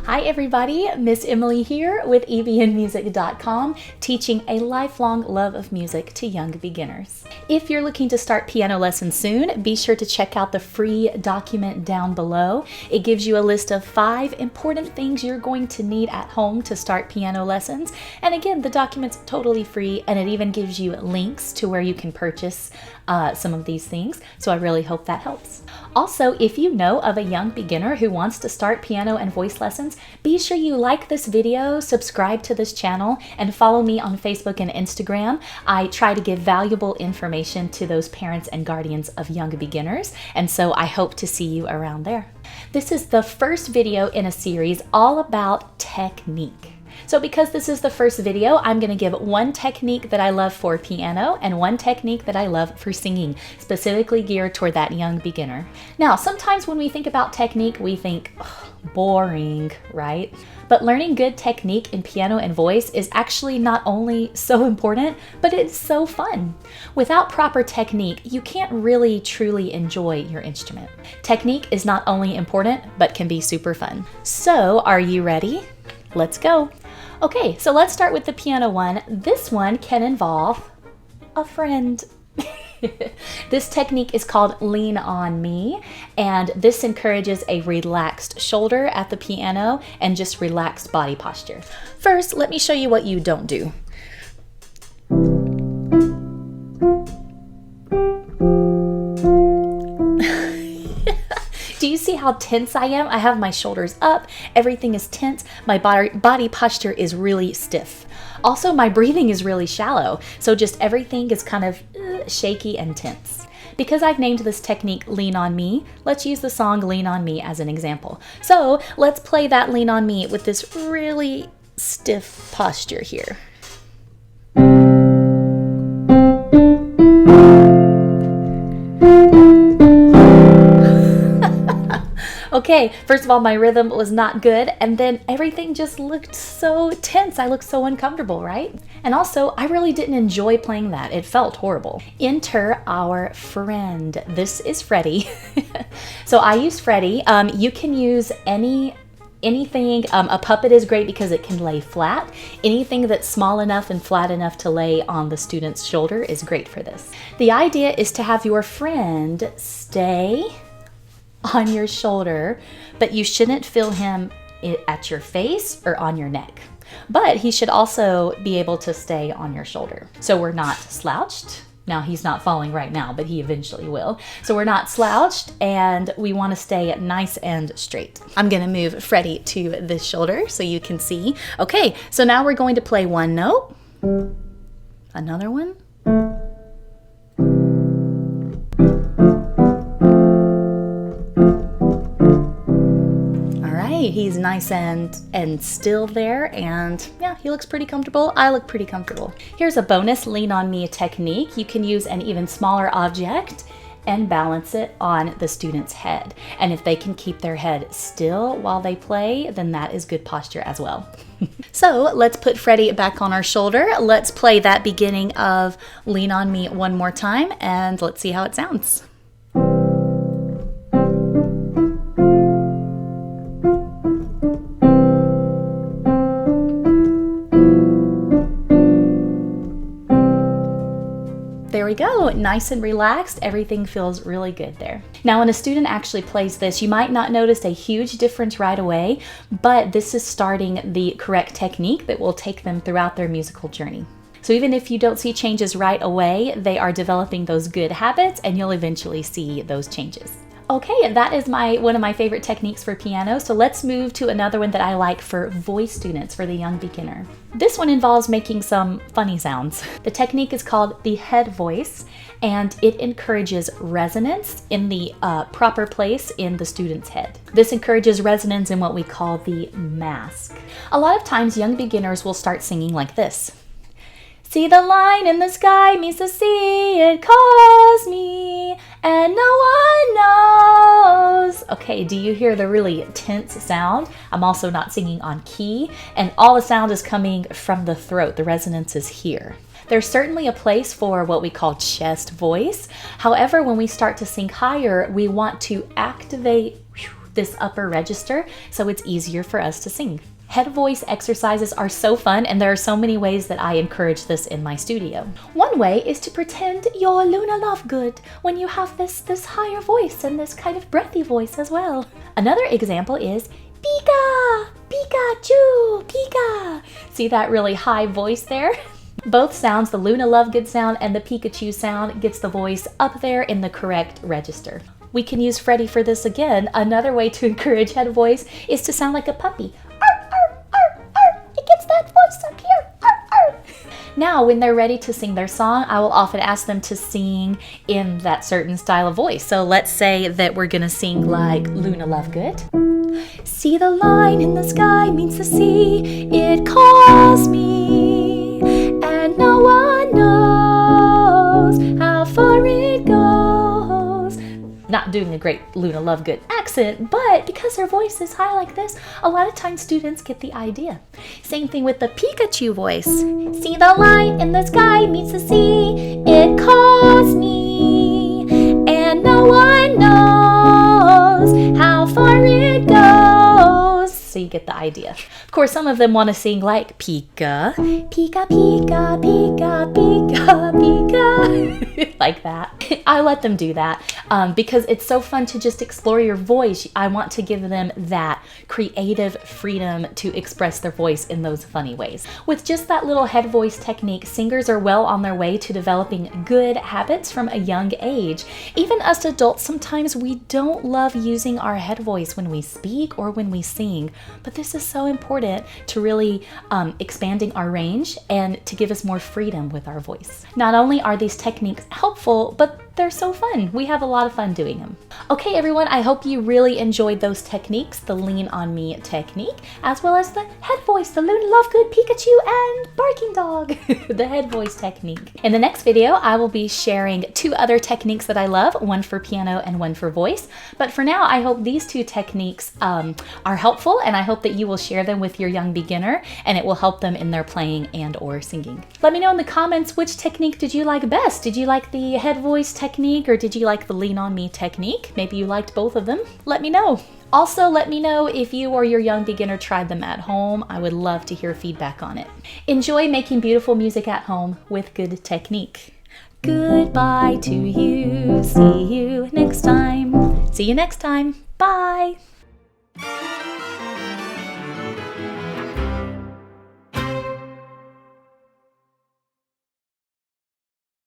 Hi everybody, Miss Emily here with ebnmusic.com, teaching a lifelong love of music to young beginners. If you're looking to start piano lessons soon, be sure to check out the free document down below. It gives you a list of 5 important things you're going to need at home to start piano lessons. And again, the document's totally free, and it even gives you links to where you can purchase some of these things, so I really hope that helps. Also, if you know of a young beginner who wants to start piano and voice lessons, be sure you like this video, subscribe to this channel, and follow me on Facebook and Instagram. I try to give valuable information to those parents and guardians of young beginners, and so I hope to see you around there. This is the first video in a series all about technique. So because this is the first video, I'm going to give one technique that I love for piano and one technique that I love for singing, specifically geared toward that young beginner. Now, sometimes when we think about technique, we think, boring, right? But learning good technique in piano and voice is actually not only so important, but it's so fun. Without proper technique, you can't really truly enjoy your instrument. Technique is not only important, but can be super fun. So, are you ready? Let's go. Okay, so let's start with the piano one. This one can involve a friend. This technique is called Lean On Me, and this encourages a relaxed shoulder at the piano and just relaxed body posture. First, let me show you what you don't do. Do you see how tense I am? I have my shoulders up, everything is tense, my body posture is really stiff. Also, my breathing is really shallow, so just everything is kind of shaky and tense. Because I've named this technique Lean On Me, let's use the song Lean On Me as an example. So let's play that Lean On Me with this really stiff posture here. Okay, first of all, my rhythm was not good, and then everything just looked so tense. I looked so uncomfortable, right? And also, I really didn't enjoy playing that. It felt horrible. Enter our friend. This is Freddie. So I use Freddie. You can use anything. A puppet is great because it can lay flat. Anything that's small enough and flat enough to lay on the student's shoulder is great for this. The idea is to have your friend stay on your shoulder, but you shouldn't feel him at your face or on your neck. But he should also be able to stay on your shoulder. So we're not slouched. Now he's not falling right now, but he eventually will. So we're not slouched, and we want to stay nice and straight. I'm gonna move Freddie to this shoulder so you can see. Okay, so now we're going to play one note, another one, he's nice and still there, and yeah, he looks pretty comfortable. I look pretty comfortable. Here's a bonus Lean On Me technique. You can use an even smaller object and balance it on the student's head. And if they can keep their head still while they play, then that is good posture as well. So let's put Freddie back on our shoulder. Let's play that beginning of Lean On Me one more time, and let's see how it sounds. There we go, nice and relaxed. Everything feels really good there. Now, when a student actually plays this, you might not notice a huge difference right away, but this is starting the correct technique that will take them throughout their musical journey. So even if you don't see changes right away, they are developing those good habits, and you'll eventually see those changes. Okay, that is one of my favorite techniques for piano, so let's move to another one that I like for voice students, for the young beginner. This one involves making some funny sounds. The technique is called the head voice, and it encourages resonance in the proper place in the student's head. This encourages resonance in what we call the mask. A lot of times, young beginners will start singing like this. See the line in the sky means to see it calls me, and no one knows. Okay, do you hear the really tense sound? I'm also not singing on key, and all the sound is coming from the throat. The resonance is here. There's certainly a place for what we call chest voice. However, when we start to sing higher, we want to activate this upper register, so it's easier for us to sing. Head voice exercises are so fun, and there are so many ways that I encourage this in my studio. One way is to pretend you're Luna Lovegood when you have this higher voice and this kind of breathy voice as well. Another example is Pika! Pikachu! Pika! See that really high voice there? Both sounds, the Luna Lovegood sound and the Pikachu sound, gets the voice up there in the correct register. We can use Freddie for this again. Another way to encourage head voice is to sound like a puppy. It gets that voice up here. Now, when they're ready to sing their song, I will often ask them to sing in that certain style of voice. So let's say that we're gonna sing like Luna Lovegood. See the line in the sky means the sea, it calls me, and no one knows how far it goes. Not doing a great Luna Lovegood accent, but because her voice is high like this, a lot of times students get the idea. Same thing with the Pikachu voice. See the line in the sky meets the sea, it calls me, and no one knows how far it goes. So you get the idea. Of course, some of them want to sing like Pika, Pika, Pika, Pika, Pika, Pika, like that. I let them do that because it's so fun to just explore your voice. I want to give them that creative freedom to express their voice in those funny ways. With just that little head voice technique, singers are well on their way to developing good habits from a young age. Even us adults, sometimes we don't love using our head voice when we speak or when we sing, but this is so important to really expanding our range and to give us more freedom with our voice. Not only are these techniques helpful, but they're so fun. We have a lot of fun doing them. Okay, everyone, I hope you really enjoyed those techniques, the Lean On Me technique, as well as the head voice, the Luna Lovegood, Pikachu, and barking dog, the head voice technique. In the next video, I will be sharing 2 other techniques that I love, one for piano and one for voice. But for now, I hope these 2 techniques are helpful, and I hope that you will share them with your young beginner, and it will help them in their playing and or singing. Let me know in the comments, which technique did you like best? Did you like the head voice technique, or did you like the Lean On Me technique? Maybe you liked both of them. Let me know. Also, let me know if you or your young beginner tried them at home. I would love to hear feedback on it. Enjoy making beautiful music at home with good technique. Goodbye to you. See you next time. See you next time. Bye.